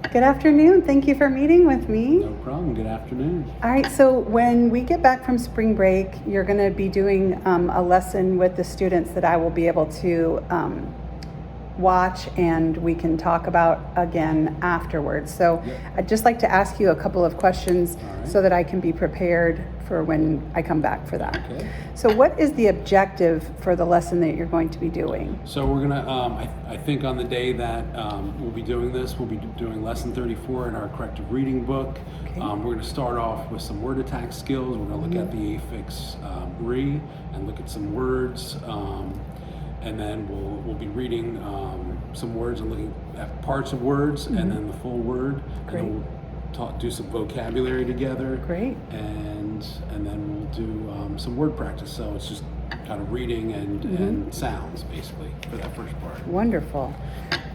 Good afternoon. Thank you for meeting with me. No problem. Good afternoon. All right, so when we get back from spring break, you're going to be doing a lesson with the students that I will be able to watch and we can talk about again afterwards. So Yep. I'd just like to ask you a couple of questions All right. so that I can be prepared for when I come back for that. Okay. So what is the objective for the lesson that you're going to be doing? So we're gonna, I think on the day that we'll be doing this, we'll be doing lesson 34 in our corrective reading book. Okay. We're gonna start off with some word attack skills. We're gonna look at the affix re and look at some words. And then we'll be reading some words and looking at parts of words and then the full word. Great. And then we'll do some vocabulary together. Great. And then we'll do some word practice. So it's just kind of reading and sounds basically for that first part. Wonderful.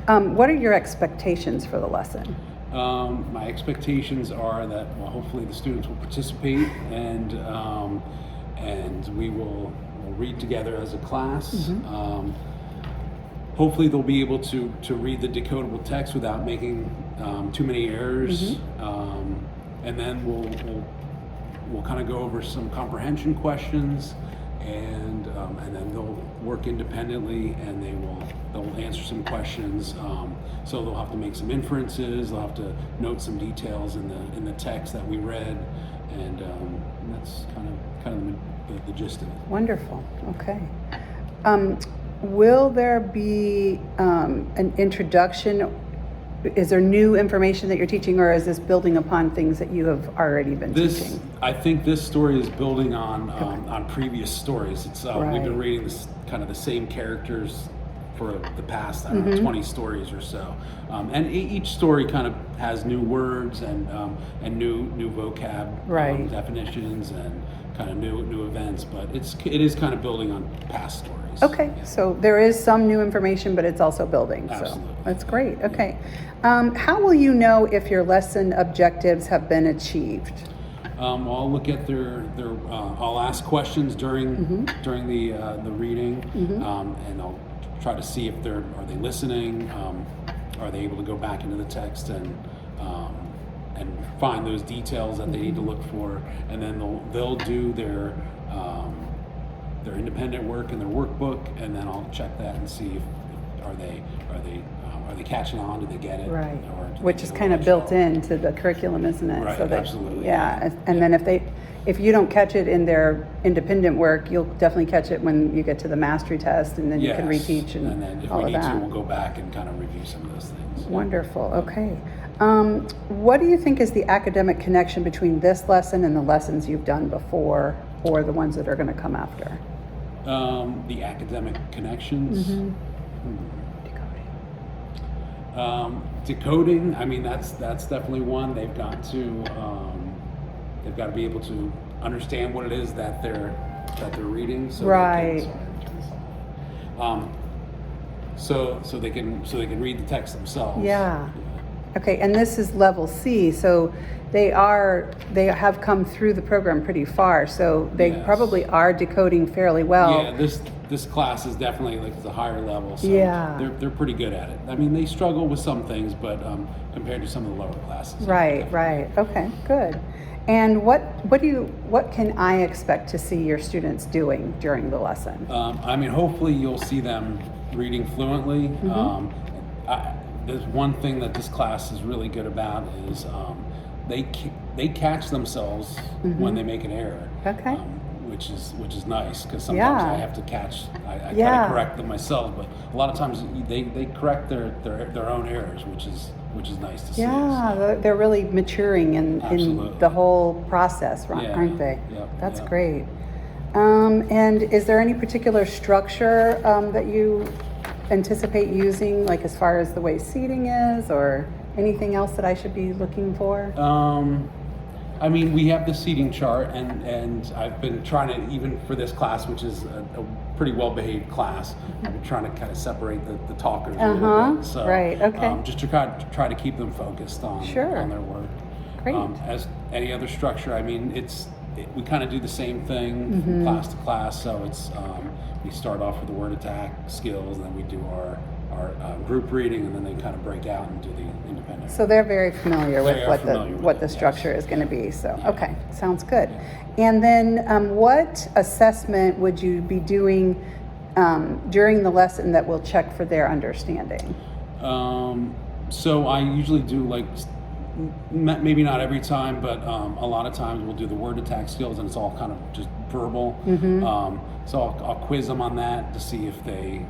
What are your expectations for the lesson? My expectations are that, well, hopefully the students will participate and we'll read together as a class. Hopefully they'll be able to read the decodable text without making too many errors. And then we'll kind of go over some comprehension questions, and then they'll work independently and they'll answer some questions. So they'll have to make some inferences. They'll have to note some details in the text that we read, and that's kind of the gist of it. Wonderful. Okay. Will there be an introduction? Is there new information that you're teaching, or is this building upon things that you have already been teaching? I think this story is building on previous stories. It's we've Right. been reading this kind of the same characters for the past, I don't know, 20 stories or so, and each story kind of has new words and new vocab Right. definitions and kind of new events, but it is kind of building on past stories. Okay, Yeah. so there is some new information, but it's also building. Absolutely. So that's great. Okay. How will you know if your lesson objectives have been achieved? I'll look at their I'll ask questions during the reading, and I'll try to see if are they listening, are they able to go back into the text and find those details that they need to look for, and then they'll do their independent work in their workbook, and then I'll check that and see if are they catching on, do they get it, Right. or do they Which need is a kind of little built extra? into the curriculum, isn't it? Right, So that, absolutely. Yeah, and then if you don't catch it in their independent work, you'll definitely catch it when you get to the mastery test, and then you can Yes, reteach and then if all we of need to, that. we'll go back and kind of review some of those things. Wonderful. Okay. What do you think is the academic connection between this lesson and the lessons you've done before, or the ones that are going to come after? The academic connections. Decoding. I mean, that's definitely one. They've got to be able to understand what it is that they're reading. So Right. They can, sorry, let me turn this off. So they can read the text themselves. Yeah. Okay, and this is level C, so they have come through the program pretty far, so they Yes. probably are decoding fairly well. Yeah, this class is definitely like the higher level, so Yeah. they're pretty good at it. I mean, they struggle with some things, but compared to some of the lower classes. Right, right. Okay, good. And what can I expect to see your students doing during the lesson? I mean, hopefully you'll see them reading fluently. There's one thing that this class is really good about is they catch themselves when they make an error. Okay. Which is nice, because sometimes Yeah. I have to catch. I kind Yeah. of correct them myself, but a lot of times they correct their own errors, which is nice to see. Yeah, they're really maturing in Absolutely. the whole process, right, Yeah. aren't they? Yep, That's yep. great. And is there any particular structure that you anticipate using, like as far as the way seating is, or anything else that I should be looking for? I mean, we have the seating chart, and I've been trying to, even for this class, which is a pretty well-behaved class, I've been trying to kind of separate the talkers a little bit. So, Right, okay. just to try to keep them focused on Sure. on their work. Great. As any other structure, I mean, we kind of do the same thing from class to class. So it's we start off with the word attack skills, and then we do our group reading, and then they kind of break out and do the independent. So they're very familiar with They are what familiar with what it, the yes. structure is going to be. So, Yeah. okay, sounds good. And then what assessment would you be doing during the lesson that will check for their understanding? So I usually do like, maybe not every time, but a lot of times we'll do the word attack skills, and it's all kind of just verbal. So I'll quiz them on that to see if they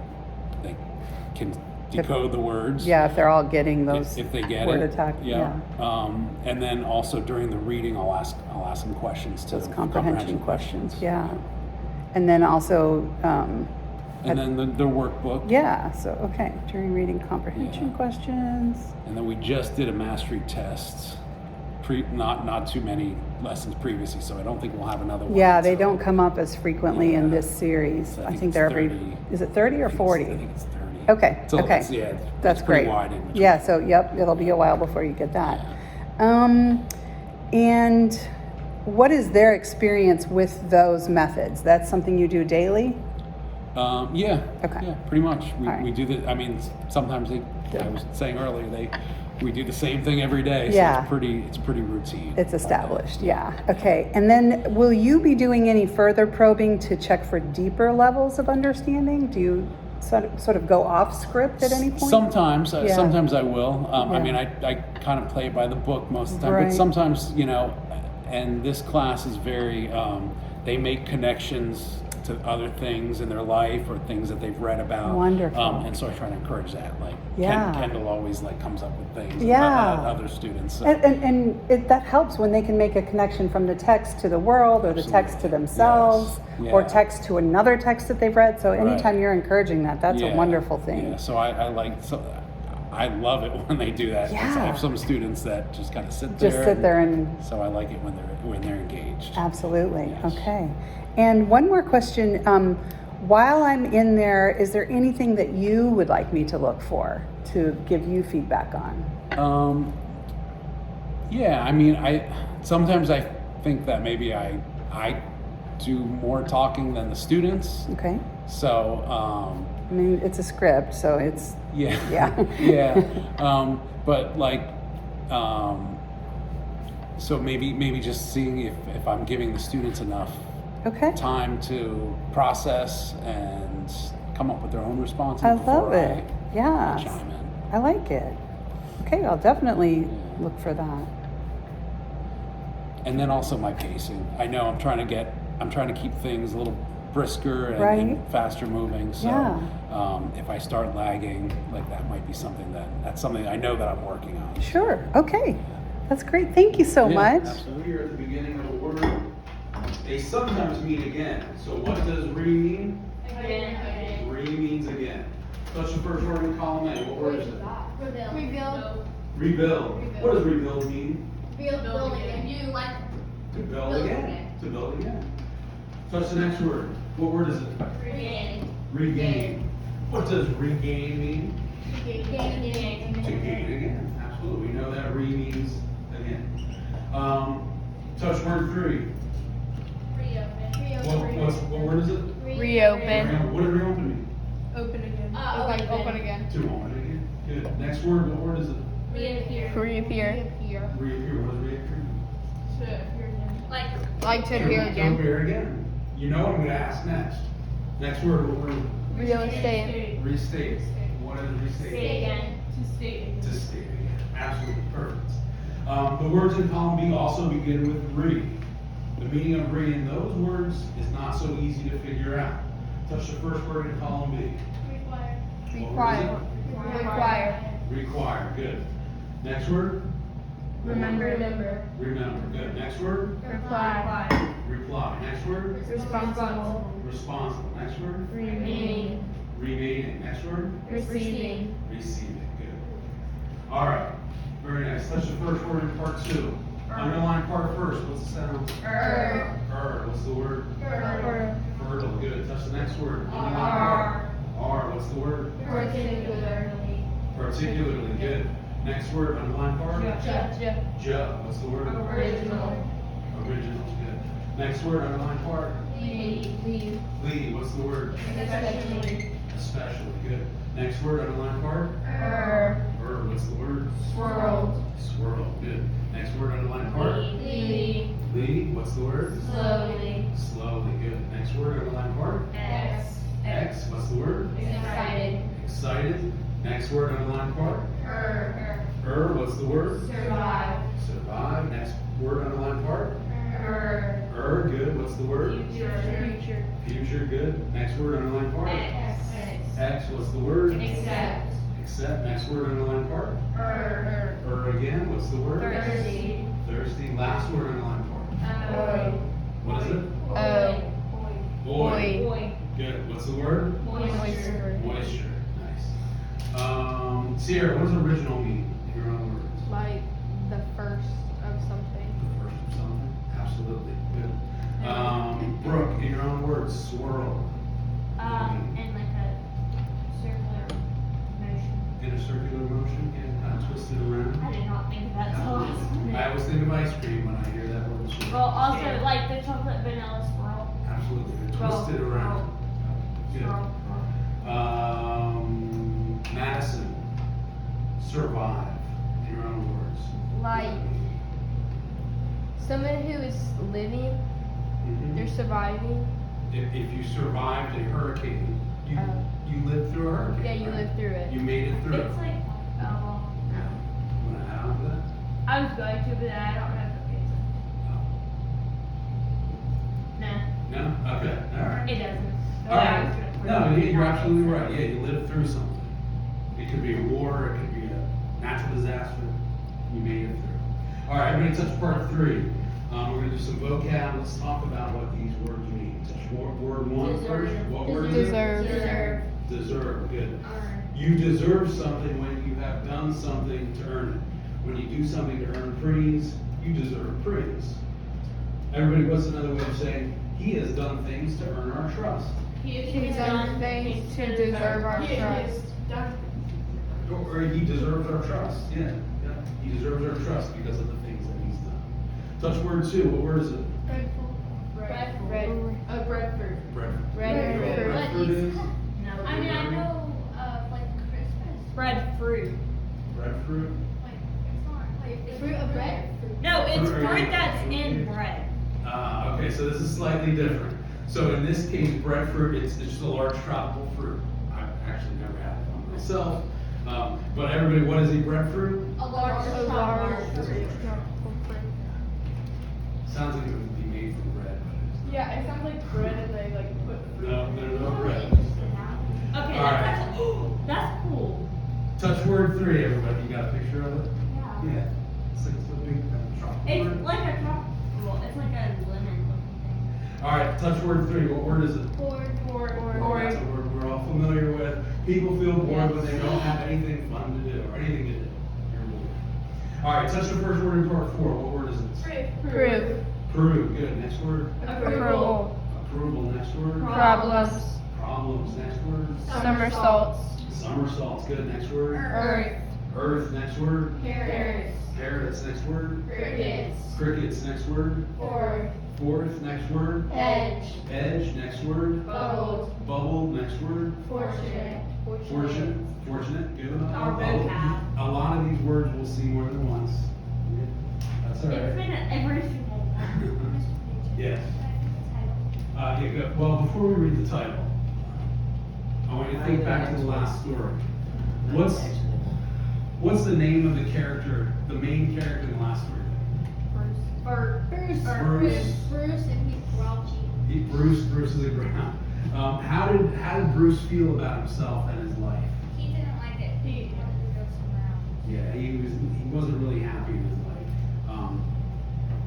can decode the words. Yeah, if they're all getting those If they get word it. attack. Yeah. And then also during the reading, I'll ask them questions too. Those comprehension questions. Yeah. And then also, And then the workbook. yeah, so, okay, during reading comprehension Yeah. questions. And then we just did a mastery test, not too many lessons previously, so I don't think we'll have another one. Yeah, they so don't come up as frequently in Yeah. this series. I I think think it's they're every, 30. is it 30 or 40? I think it's 30. Okay, So okay. it's, yeah, That's it's pretty great. wide in between. Yeah, so, yep, it'll be a while before you get that. And what is their experience with those methods? That's something you do daily? Yeah. Okay. Yeah, pretty much. We, All right. we do the. I mean, sometimes I was saying earlier, we do the same thing every day. So Yeah. it's pretty routine. It's established, yeah. Okay, and then will you be doing any further probing to check for deeper levels of understanding? Do you sort of go off script at any point? Sometimes, Yeah. sometimes I will. I Yeah. mean, I kind of play it by the book most of the time, Right. but sometimes, and this class is very, they make connections to other things in their life or things that they've read about. Wonderful. And so I try to encourage that. Like, Yeah. Kendall always comes up with things. Yeah. Other students. So. And that helps when they can make a connection from the text to the world, or the text to Absolutely. themselves, Yes. or Yeah. text to another text that they've read. So anytime Right. you're encouraging that, that's a Yeah. wonderful thing. Yeah, so I love it when they do that. 'Cause Yeah. I have some students that just kind of sit there. Just sit there and So I like it when they're engaged. absolutely. Yes. Okay. And one more question. While I'm in there, is there anything that you would like me to look for to give you feedback on? Yeah, I mean, sometimes I think that maybe I do more talking than the students. Okay. So I mean, it's a script, so it's, yeah, Yeah. yeah. But like, so maybe just seeing if I'm giving the students enough okay. time to process and come up with their own responses. I love before it. I Yeah. chime in. I like it. Okay, I'll definitely look for that. And then also my pacing. I know I'm trying to keep things a little brisker and, Right. and faster moving. So Yeah. if I start lagging, like that might be something that's something I know that I'm working on. Sure. Okay. That's great. Thank you so Yeah, much. absolutely. Here at the beginning of a word, they sometimes mean again. So what does re mean? Again. Re means again. Touch the first word in column A. What word is it? Rebuild. Rebuild. What does rebuild mean? Build again. You like To build Build again. again. To build again. Touch the next word. What word is it? regain. Regain. What does regain mean? Gain. To gain again. Absolutely. We know that re means again. Touch word 3. What word is it? Reopen. What does reopen mean? Open again. Open again. To open again. Good. Next word, what word is it? Reappear. Reappear. Reappear. What does reappear mean? Like Like to appear To again. appear again. You know what I'm gonna ask next. Next word, what word? Real estate. Restate. What is restate? say again. To state again. Absolutely perfect. The words in column B also begin with re. The meaning of re in those words is not so easy to figure out. Touch the first word in column B. Require. Require. Require. Good. Next word? Remember. Remember. Good. Next word? Reply. Reply. Next word? Responsible. Responsible. Next word? Remaining. Remaining. Next word? Receiving. Receiving. Good. All right. Very nice. Touch the first word in part 2. Underline part first. What's the sound? What's the word? Fertile. Good. Touch the next word. Underline part. R. What's the word? Particularly. Good. Next word. Underline part. Ju. What's the word? Original. Original. Good. Next word. Underline part. Leave. Lead. What's the word? Especially. Especially. Good. Next word, underline part. What's the word? Swirled. Swirl, good. Next word, underline part. Lead. Lead, what's the word? Slowly. Slowly, good. Next word, underline part. X. X, what's the word? Excited. Excited. Next word, underline part. What's the word? Survive. Survive. Next word, underline part. Good. What's the word? Future. Future, good. Next word, underline part. X. X, what's the word? Accept. Accept. Next word, underline part. Again, what's the word? Thirsty. Thirsty. Last word, underline part. What is it? Boy. Boy. Good. What's the word? Moisture. Moisture. Nice. Sierra, what does original mean in your own words? Like the first of something. The first of something? Absolutely. Good. Brooke, in your own words, swirl. And like a circular motion. In a circular motion, yeah, kind of twisted around. I did not think of that till last minute. I always think of ice cream when I hear that word swirl. Well, also like the chocolate vanilla swirl. Absolutely, they're Swirl, twisted around. Good. Swirl. Madison, survive, in your own words. Like someone who is living, Mhm. they're surviving. If you survived a hurricane, you lived through a hurricane. Yeah, you right? lived through it. You made it through. It's like, oh, You want to add on to that? I was going to, but I don't know if it's. Nah, No? Okay, all right. it doesn't. All I was right. gonna put No, it. you're absolutely right. Yeah, you lived through something. It could be a war, it could be a natural disaster. You made it through. All right, everybody touch part 3. We're gonna do some vocab. Let's talk about what these words mean. Touch word 1 first. What word is it? Deserve. Deserve, good. You deserve something when you have done something to earn it. When you do something to earn praise, you deserve praise. Everybody, what's another way of saying, he has done things to earn our trust? He's done things to deserve our trust. Or he deserves our trust, yeah. He deserves our trust because of the things that he's done. Touch word 2, what word is it? Breadfruit. Breadfruit. Red You know what fruit. breadfruit is? No. I mean, I know, like Christmas. Breadfruit. Breadfruit? Like, it's not like fruit of bread. No, it's Fruit. fruit that's in bread. Okay, so this is slightly different. So in this case, breadfruit, it's just a large tropical fruit. I've actually never had it on myself. But everybody, what is a breadfruit? A large A large fruit. Sounds like it would be made from bread, but it's Yeah, it sounds like bread and they like put fruit. not. No, there's no bread. Okay, All right. that's cool. Touch word 3, everybody. You got a picture of it? Yeah. Yeah. It's like a big tropical It's fruit. like a tropical, it's like a lemon looking thing. All right, touch word 3. What word is it? Or That's a word we're all familiar with. People feel bored when they don't have anything fun to do or anything to do. You're bored. All right, touch the first word in part 4. What word is it? Prove. Prove. Good. Next word. Approval. Approval. Next word. Problems. Problems. Next word. Somersaults. Somersaults. Good. Next word. Earth. Earth. Next word. Carrots. Carrots. Next word. Crickets. Crickets. Next word. Fourth. Next word. Edge. Edge. Next word. Bubbles. Bubble. Next word. Fortunate. Fortunate. Fortunate. Good. Our vocab. A lot of these words we'll see more than once. That's all It's right. been every single one. Yes. Yeah, good. Well, before we read the title, I want you to think back to the last story. What's the name of the character, the main character in the last story? Bruce and he's grouchy. Bruce is a ground. How did Bruce feel about himself and his life? He didn't like it. He wanted to go somewhere else. Yeah, he wasn't really happy in his life.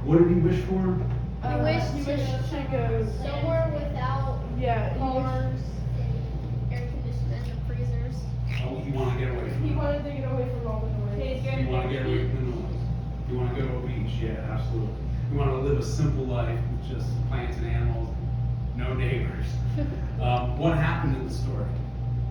What did he wish for? He wished he to- wished to go Somewhere without Yeah, cars and air conditioners and freezers. Oh, you want to get away from he it. wanted to get away from all the noise. You want to get away from the noise. You want to go to a beach. Yeah, absolutely. You want to live a simple life with just plants and animals, no neighbors. What happened in the story?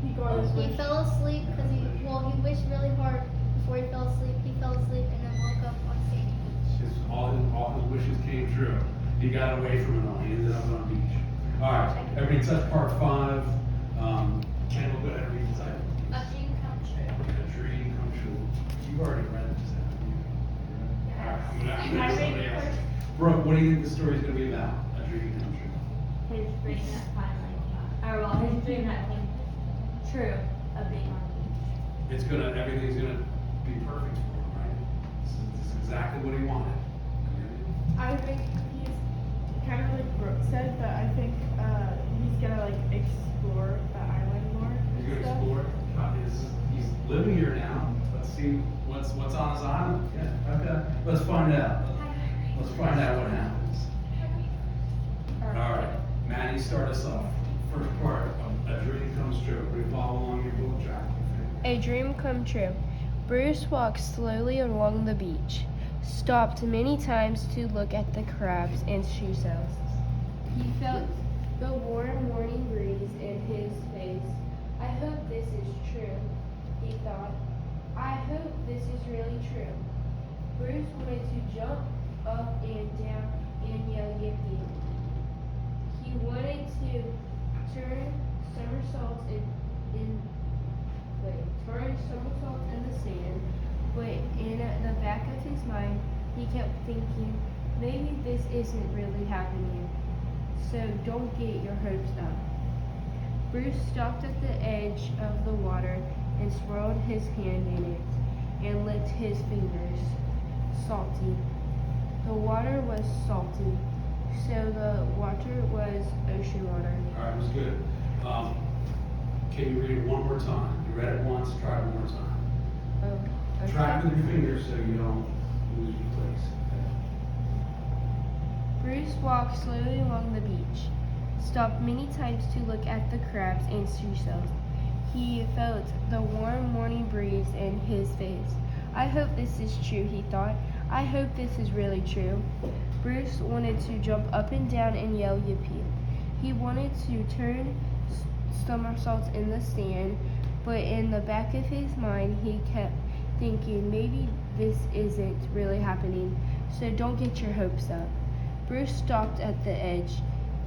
He got his He wish. fell asleep because he wished really hard before he fell asleep. He fell asleep and then woke up on sandy beach. All his wishes came true. He got away from it all. He ended up on a beach. All right, everybody touch part 5. Ken will go ahead and read the title. You've already read this, haven't you? Alright, I'm gonna I ask read somebody it else. first. Brooke, what do you think the story's gonna be about? A dream come true. His dream that finally, or well, his dream that came true of being on the beach. Everything's gonna be perfect for him, right? This is exactly what he wanted. I think he's kind of like Brooke said, but I think he's gonna like explore the island more. He's and gonna stuff. explore. He's living here now. Let's see what's on his island. Yeah, okay. Let's find out. Let's find out what happens. All right, Maddie, start us off. First part, a dream comes true. We follow along your book track. A dream come true. Bruce walked slowly along the beach, stopped many times to look at the crabs and seashells. He felt the warm morning breeze in his face. I hope this is true, he thought. I hope this is really true. Bruce wanted to jump up and down and yell yippee. He wanted to turn somersaults in the sand, but in the back of his mind, he kept thinking, maybe this isn't really happening, so don't get your hopes up. Bruce stopped at the edge of the water and swirled his hand in it and licked his fingers. Salty. The water was salty, so the water was ocean water. All right, it was good. Can you read it one more time? You read it once, try it one more time. Oh, okay. Track with your fingers so you don't lose your place. Bruce walked slowly along the beach, stopped many times to look at the crabs and seashells. He felt the warm morning breeze in his face. I hope this is true, he thought. I hope this is really true. Bruce wanted to jump up and down and yell yippee. He wanted to turn somersaults in the sand, but in the back of his mind he kept thinking, maybe this isn't really happening, so don't get your hopes up. Bruce stopped at the edge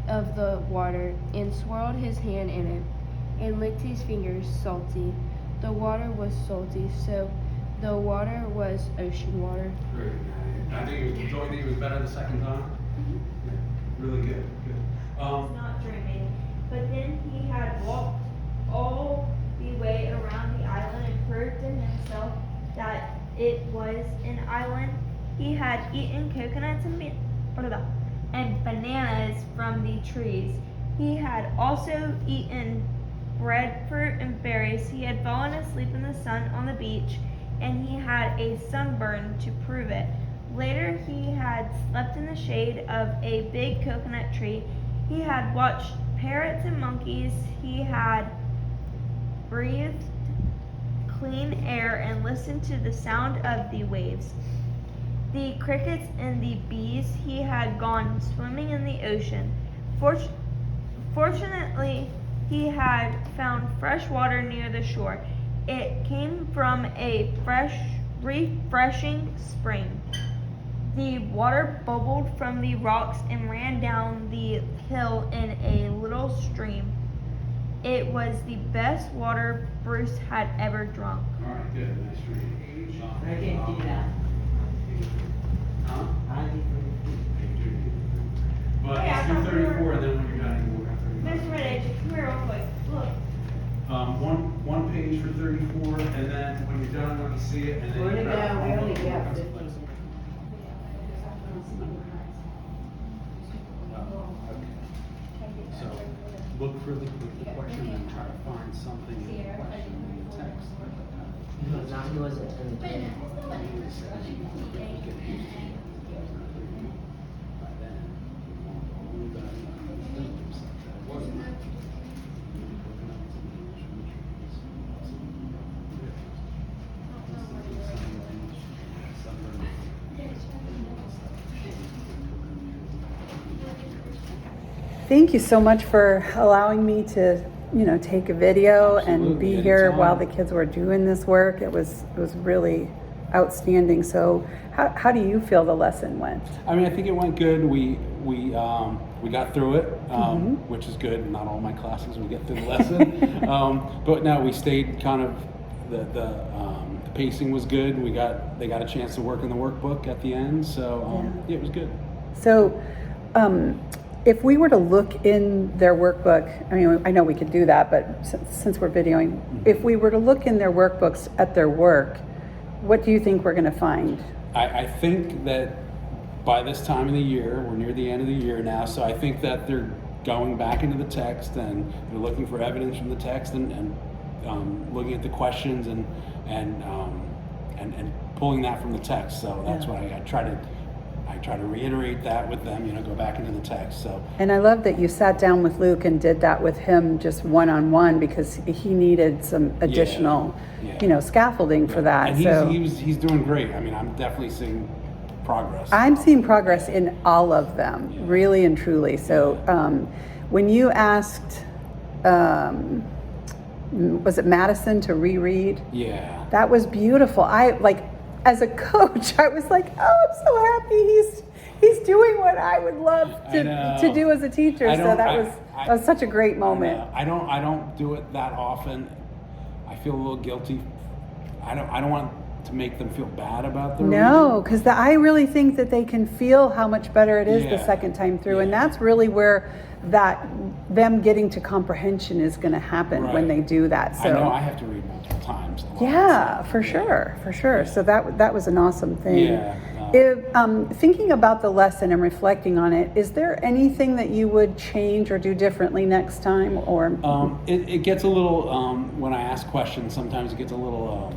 of the water and swirled his hand in it and licked his fingers. Salty. The water was salty, so the water was ocean water. Great. I think Joey, think it was better the second time? Yeah, really good. Good. He's not dreaming. But then he had walked all the way around the island and proved to himself that it was an island. He had eaten coconuts and bananas from the trees. He had also eaten breadfruit and berries. He had fallen asleep in the sun on the beach, and he had a sunburn to prove it. Later, he had slept in the shade of a big coconut tree. He had watched parrots and monkeys. He had breathed clean air and listened to the sound of the waves. The crickets and the bees. He had gone swimming in the ocean. Fortunately, he had found fresh water near the shore. It came from a refreshing spring. The water bubbled from the rocks and ran down the hill in a little stream. It was the best water Bruce had ever drunk. All right, good. Nice reading. I can't do that. Huh? I need But Oh, yeah, let's do I thought we were- 34, and then when you're done, you go Mr. Riddick, come here real quick. Look. One page for 34, and then when you're done, let me see it, and then. Where'd you it grab go? We all only the got ones. 15. So, look really quick the question and try to find something in the question in the text. He wasn't in the dream. Thank you so much for allowing me to, take a video and Absolutely, be here anytime. while the kids were doing this work. It was really outstanding. So how do you feel the lesson went? I mean, I think it went good. We got through it, which is good. Not all my classes we get through the lesson, but no, we stayed kind of the the pacing was good. They got a chance to work in the workbook at the end, so yeah, it was good. So, if we were to look in their workbook, I mean, I know we could do that, but since we're videoing, if we were to look in their workbooks at their work, what do you think we're going to find? I think that by this time of the year, we're near the end of the year now, so I think that they're going back into the text and they're looking for evidence from the text and looking at the questions and pulling that from the text. So that's what I try to reiterate that with them, go back into the text. So. And I love that you sat down with Luke and did that with him just one-on-one, because he needed some additional, scaffolding for that. And he's doing great. I mean, I'm definitely seeing progress. I'm seeing progress in all of them, really and truly. So when you asked, was it Madison to reread? Yeah. That was beautiful. As a coach, I was like, oh, I'm so happy he's doing what I would love to do as a teacher. So that was such a great moment. I don't do it that often. I feel a little guilty. I don't want to make them feel bad about their No, because I really think that they can feel how much better it is the second time through, and that's really where them getting to comprehension is going to happen when they do that. So I know I have to read multiple times. For sure. So that was an awesome thing. Yeah. If, thinking about the lesson and reflecting on it, is there anything that you would change or do differently next time? Or it gets a little when I ask questions. Sometimes it gets a little.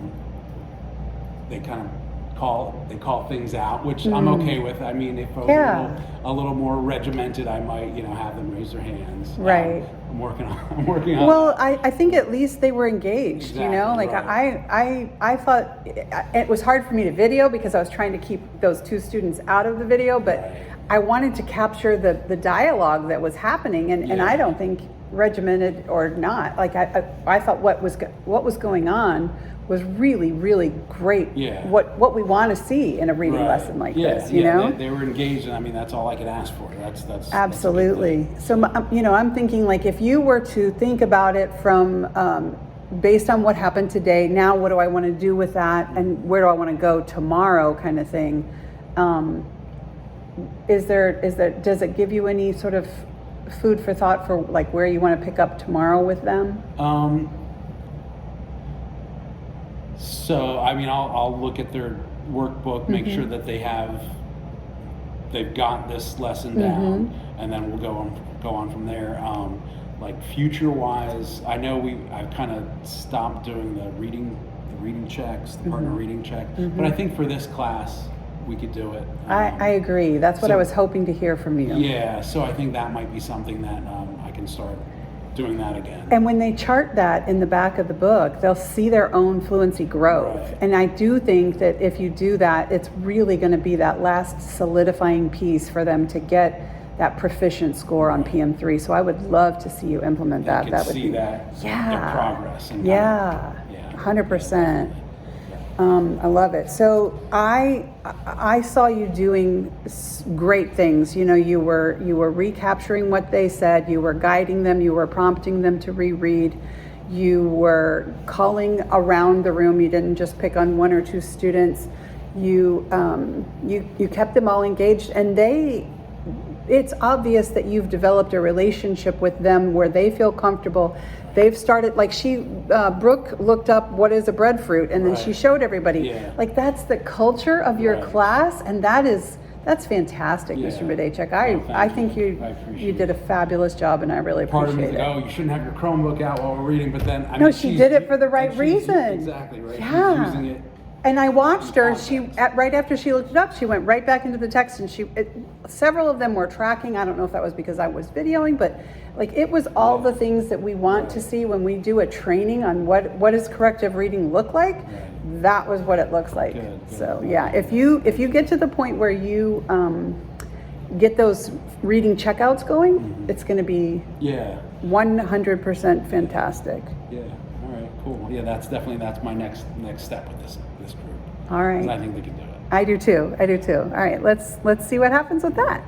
They kind of call things out, which I'm okay with. I mean, if I was a little more regimented, I might have them raise their hands. Right. I'm working on. Well, I think at least they were engaged. Exactly, I thought it was hard for me to video because I was trying to keep those two students out of the video, but I wanted to capture the dialogue that was happening, and I don't think regimented or not. I thought what was going on was really, really great. Yeah. What we want to see in a reading lesson like this, you know? They were engaged, and I mean, that's all I could ask for. That's absolutely. So, I'm thinking, like, if you were to think about it from based on what happened today, now what do I want to do with that, and where do I want to go tomorrow, kind of thing. Does it give you any sort of food for thought for like where you want to pick up tomorrow with them? So, I mean, I'll look at their workbook, make sure that they've got this lesson down, and then we'll go on from there. Like future-wise, I know I've kind of stopped doing the reading checks, the partner reading check, but I think for this class, we could do it. I agree. That's what I was hoping to hear from you. Yeah, so I think that might be something that I can start doing that again. And when they chart that in the back of the book, they'll see their own fluency growth. Right. And I do think that if you do that, it's really going to be that last solidifying piece for them to get that proficient score on PM3. So I would love to see you implement that. That would be their progress. And 100%. I love it. So I saw you doing great things. You were recapturing what they said. You were guiding them. You were prompting them to reread. You were calling around the room. You didn't just pick on one or two students. You kept them all engaged, and it's obvious that you've developed a relationship with them where they feel comfortable. They've started, like Brooke looked up what is a breadfruit, and then she showed everybody. Yeah. Like, that's the culture of your class, and that's fantastic, Mr. Badachek. I think you did a fabulous job, and I really appreciate it. Part of me is like, oh, you shouldn't have your Chromebook out while we're reading, but then she did it for the right reason. Exactly right. Yeah. She's using it. And I watched her. Right after she looked it up, she went right back into the text, and several of them were tracking. I don't know if that was because I was videoing, but like it was all the things that we want to see when we do a training on what does corrective reading look like. Right. That was what it looks like. Good. So yeah, if you get to the point where you get those reading checkouts going, it's going to be 100% fantastic. Yeah. All right. Cool. Yeah, that's my next step with this group. All right. I think they can do it. I do too. All right, let's see what happens with that.